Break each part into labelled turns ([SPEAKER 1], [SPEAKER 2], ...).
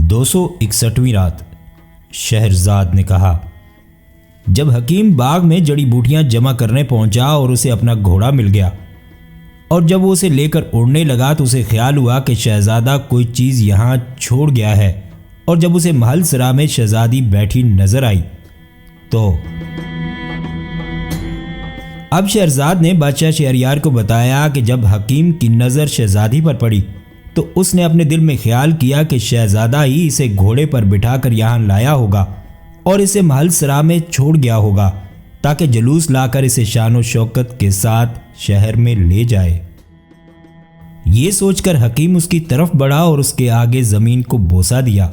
[SPEAKER 1] 261ویں رات۔ شہرزاد نے کہا، جب حکیم باغ میں جڑی بوٹیاں جمع کرنے پہنچا اور اسے اپنا گھوڑا مل گیا، اور جب وہ اسے لے کر اڑنے لگا تو اسے خیال ہوا کہ شہزادہ کوئی چیز یہاں چھوڑ گیا ہے، اور جب اسے محل سرا میں شہزادی بیٹھی نظر آئی تو اب شہرزاد نے بادشاہ شہریار کو بتایا کہ جب حکیم کی نظر شہزادی پر پڑی تو اس نے اپنے دل میں خیال کیا کہ شہزادہ ہی اسے گھوڑے پر بٹھا کر یہاں لایا ہوگا اور اسے محل سرا میں چھوڑ گیا ہوگا تاکہ جلوس لا کر اسے شان و شوکت کے ساتھ شہر میں لے جائے۔ یہ سوچ کر حکیم اس کی طرف بڑھا اور اس کے آگے زمین کو بوسہ دیا۔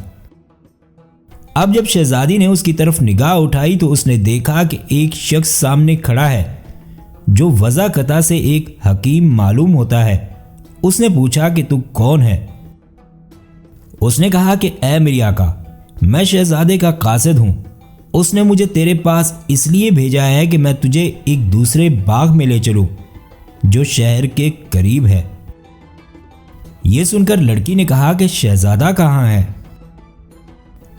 [SPEAKER 1] اب جب شہزادی نے اس کی طرف نگاہ اٹھائی تو اس نے دیکھا کہ ایک شخص سامنے کھڑا ہے جو وضع قطع سے ایک حکیم معلوم ہوتا ہے۔ اس نے پوچھا کہ تو کون ہے؟ اس نے کہا کہ اے میری آقا، میں شہزادے کا قاصد ہوں۔ اس نے مجھے تیرے پاس اس لیے بھیجا ہے کہ میں تجھے ایک دوسرے باغ میں لے چلوں جو شہر کے قریب ہے۔ یہ سن کر لڑکی نے کہا کہ شہزادہ کہاں ہے؟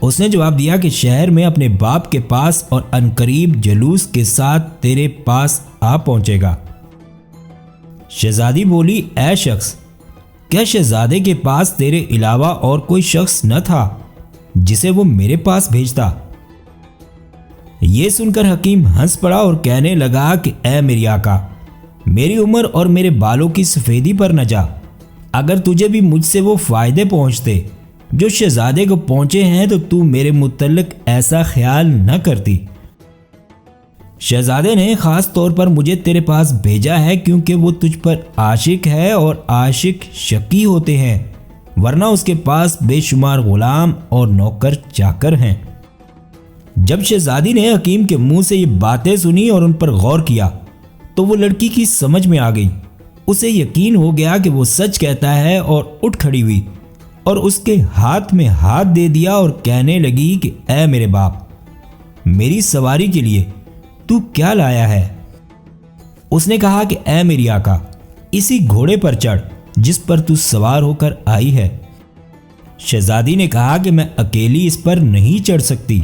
[SPEAKER 1] اس نے جواب دیا کہ شہر میں اپنے باپ کے پاس، اور عنقریب جلوس کے ساتھ تیرے پاس آ پہنچے گا۔ شہزادی بولی، اے شخص، کیا شہزادے کے پاس تیرے علاوہ اور کوئی شخص نہ تھا جسے وہ میرے پاس بھیجتا؟ یہ سن کر حکیم ہنس پڑا اور کہنے لگا کہ اے میری آقا، میری عمر اور میرے بالوں کی سفیدی پر نہ جا۔ اگر تجھے بھی مجھ سے وہ فائدے پہنچتے جو شہزادے کو پہنچے ہیں تو میرے متعلق ایسا خیال نہ کرتی۔ شہزادے نے خاص طور پر مجھے تیرے پاس بھیجا ہے کیونکہ وہ تجھ پر عاشق ہے، اور عاشق شقی ہوتے ہیں، ورنہ اس کے پاس بے شمار غلام اور نوکر چاکر ہیں۔ جب شہزادی نے حکیم کے منہ سے یہ باتیں سنی اور ان پر غور کیا تو وہ لڑکی کی سمجھ میں آ گئی۔ اسے یقین ہو گیا کہ وہ سچ کہتا ہے، اور اٹھ کھڑی ہوئی اور اس کے ہاتھ میں ہاتھ دے دیا اور کہنے لگی کہ اے میرے باپ، میری سواری کے لیے تو کیا لایا ہے؟ اس نے کہا کہ اے میری آقا، اسی گھوڑے پر چڑھ جس پر تو سوار ہو کر آئی ہے۔ شہزادی نے کہا کہ میں اکیلی اس پر نہیں چڑھ سکتی۔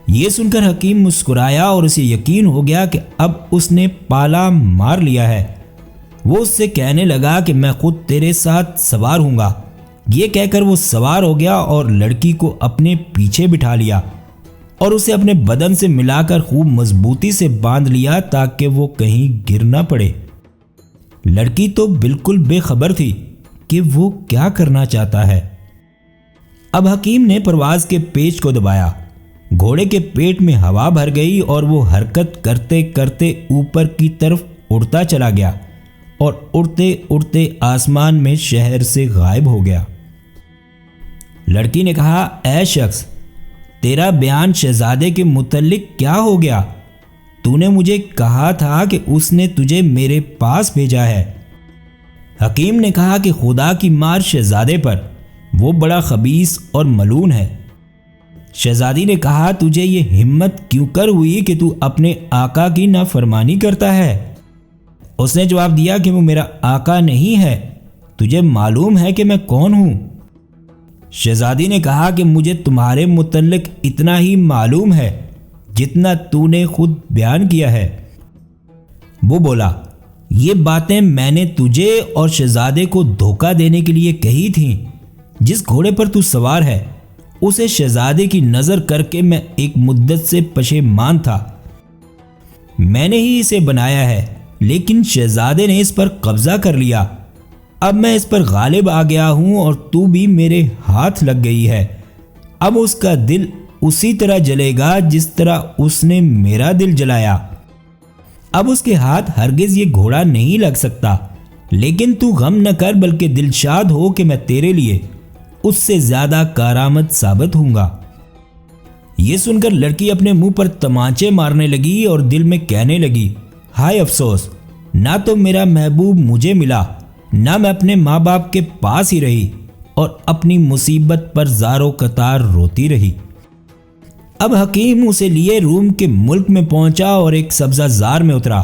[SPEAKER 1] یہ سن کر حکیم مسکرایا اور اسے یقین ہو گیا کہ اب اس نے پالا مار لیا ہے۔ وہ اس سے کہنے لگا کہ میں خود تیرے ساتھ سوار ہوں گا۔ یہ کہہ کر وہ سوار ہو گیا اور لڑکی کو اپنے پیچھے بٹھا لیا اور اسے اپنے بدن سے ملا کر خوب مضبوطی سے باندھ لیا تاکہ وہ کہیں گر نہ پڑے۔ لڑکی تو بالکل بے خبر تھی کہ وہ کیا کرنا چاہتا ہے۔ اب حکیم نے پرواز کے پیچ کو دبایا، گھوڑے کے پیٹ میں ہوا بھر گئی اور وہ حرکت کرتے کرتے اوپر کی طرف اڑتا چلا گیا اور اڑتے اڑتے آسمان میں شہر سے غائب ہو گیا۔ لڑکی نے کہا، اے شخص، تیرا بیان شہزادے کے متعلق کیا ہو گیا؟ تو نے مجھے کہا تھا کہ اس نے تجھے میرے پاس بھیجا ہے۔ حکیم نے کہا کہ خدا کی مار شہزادے پر، وہ بڑا خبیث اور ملعون ہے۔ شہزادی نے کہا، تجھے یہ ہمت کیوں کر ہوئی کہ تو اپنے آقا کی نافرمانی کرتا ہے؟ اس نے جواب دیا کہ وہ میرا آقا نہیں ہے، تجھے معلوم ہے کہ میں کون ہوں؟ شہزادی نے کہا کہ مجھے تمہارے متعلق اتنا ہی معلوم ہے جتنا تو نے خود بیان کیا ہے۔ وہ بولا، یہ باتیں میں نے تجھے اور شہزادے کو دھوکہ دینے کے لیے کہی تھیں۔ جس گھوڑے پر تو سوار ہے اسے شہزادے کی نظر کر کے میں ایک مدت سے پشیمان تھا۔ میں نے ہی اسے بنایا ہے، لیکن شہزادے نے اس پر قبضہ کر لیا۔ اب میں اس پر غالب آ گیا ہوں اور تو بھی میرے ہاتھ لگ گئی ہے۔ اب اس کا دل اسی طرح جلے گا جس طرح اس نے میرا دل جلایا۔ اب اس کے ہاتھ ہرگز یہ گھوڑا نہیں لگ سکتا، لیکن تو غم نہ کر بلکہ دلشاد ہو کہ میں تیرے لیے اس سے زیادہ کارآمد ثابت ہوں گا۔ یہ سن کر لڑکی اپنے منہ پر تمانچے مارنے لگی اور دل میں کہنے لگی، ہائے افسوس، نہ تو میرا محبوب مجھے ملا، نہ میں اپنے ماں باپ کے پاس ہی رہی، اور اپنی مصیبت پر زار و قطار روتی رہی۔ اب حکیم اسے لیے روم کے ملک میں پہنچا اور ایک سبزہ زار میں اترا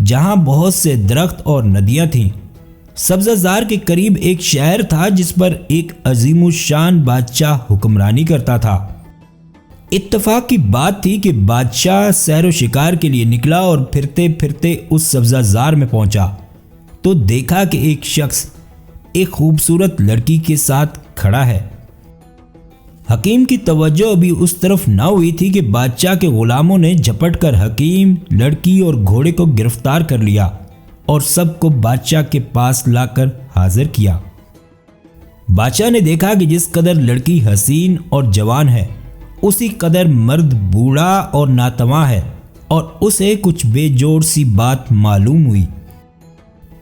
[SPEAKER 1] جہاں بہت سے درخت اور ندیاں تھیں۔ سبزہ زار کے قریب ایک شہر تھا جس پر ایک عظیم الشان بادشاہ حکمرانی کرتا تھا۔ اتفاق کی بات تھی کہ بادشاہ سیر و شکار کے لیے نکلا اور پھرتے پھرتے اس سبزہ زار میں پہنچا تو دیکھا کہ ایک شخص ایک خوبصورت لڑکی کے ساتھ کھڑا ہے۔ حکیم کی توجہ ابھی اس طرف نہ ہوئی تھی کہ بادشاہ کے غلاموں نے جھپٹ کر حکیم، لڑکی اور گھوڑے کو گرفتار کر لیا اور سب کو بادشاہ کے پاس لا کر حاضر کیا۔ بادشاہ نے دیکھا کہ جس قدر لڑکی حسین اور جوان ہے اسی قدر مرد بوڑھا اور ناتواں ہے، اور اسے کچھ بے جوڑ سی بات معلوم ہوئی۔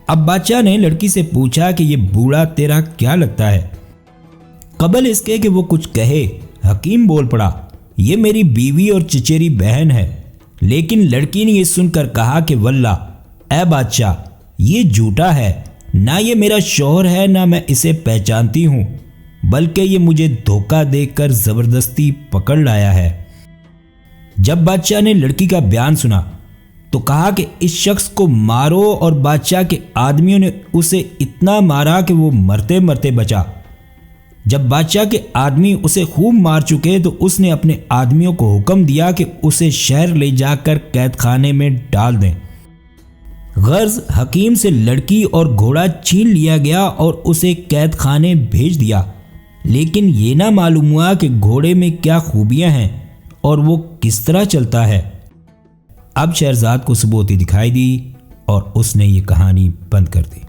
[SPEAKER 1] اب بادشاہ نے لڑکی سے پوچھا کہ یہ بوڑھا تیرا کیا لگتا ہے؟ قبل اس کے کہ وہ کچھ کہے حکیم بول پڑا، یہ میری بیوی اور چچیری بہن ہے۔ لیکن لڑکی نے یہ سن کر کہا کہ واللہ اے بادشاہ، یہ جھوٹا ہے، نہ یہ میرا شوہر ہے نہ میں اسے پہچانتی ہوں، بلکہ یہ مجھے دھوکہ دے کر زبردستی پکڑ لایا ہے۔ جب بادشاہ نے لڑکی کا بیان سنا تو کہا کہ اس شخص کو مارو، اور بادشاہ کے آدمیوں نے اسے اتنا مارا کہ وہ مرتے مرتے بچا۔ جب بادشاہ کے آدمی اسے خوب مار چکے تو اس نے اپنے آدمیوں کو حکم دیا کہ اسے شہر لے جا کر قید خانے میں ڈال دیں۔ غرض حکیم سے لڑکی اور گھوڑا چھین لیا گیا اور اسے قید خانے بھیج دیا، لیکن یہ نہ معلوم ہوا کہ گھوڑے میں کیا خوبیاں ہیں اور وہ کس طرح چلتا ہے۔ اب شہرزاد کو صبح ہوتی دکھائی دی اور اس نے یہ کہانی بند کر دی۔